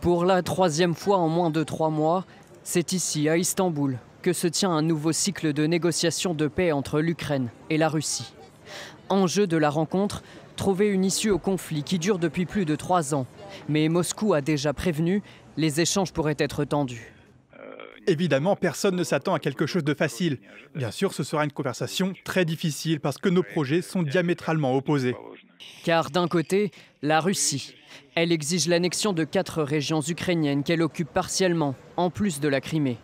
Pour la troisième fois en moins de 3 mois, c'est ici, à Istanbul, que se tient un nouveau cycle de négociations de paix entre l'Ukraine et la Russie. Enjeu de la rencontre, trouver une issue au conflit qui dure depuis plus de 3 ans. Mais Moscou a déjà prévenu, les échanges pourraient être tendus. Évidemment, personne ne s'attend à quelque chose de facile. Bien sûr, ce sera une conversation très difficile parce que nos projets sont diamétralement opposés. Car d'un côté, la Russie. Elle exige l'annexion de 4 régions ukrainiennes qu'elle occupe partiellement, en plus de la Crimée.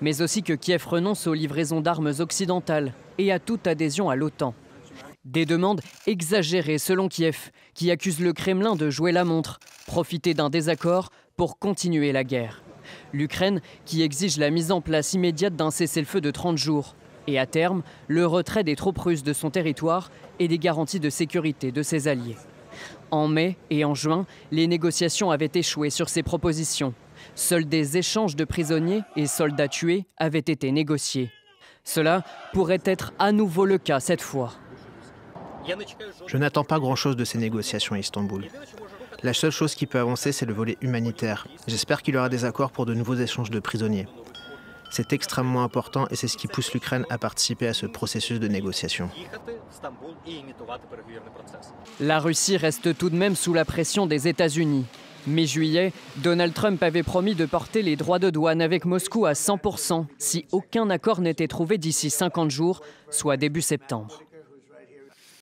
Mais aussi que Kiev renonce aux livraisons d'armes occidentales et à toute adhésion à l'OTAN. Des demandes exagérées selon Kiev, qui accuse le Kremlin de jouer la montre, profiter d'un désaccord pour continuer la guerre. L'Ukraine qui exige la mise en place immédiate d'un cessez-le-feu de 30 jours. Et à terme, le retrait des troupes russes de son territoire et des garanties de sécurité de ses alliés. En mai et en juin, les négociations avaient échoué sur ces propositions. Seuls des échanges de prisonniers et soldats tués avaient été négociés. Cela pourrait être à nouveau le cas cette fois. Je n'attends pas grand-chose de ces négociations à Istanbul. La seule chose qui peut avancer, c'est le volet humanitaire. J'espère qu'il y aura des accords pour de nouveaux échanges de prisonniers. C'est extrêmement important et c'est ce qui pousse l'Ukraine à participer à ce processus de négociation. La Russie reste tout de même sous la pression des États-Unis. Mi-juillet, Donald Trump avait promis de porter les droits de douane avec Moscou à 100% si aucun accord n'était trouvé d'ici 50 jours, soit début septembre.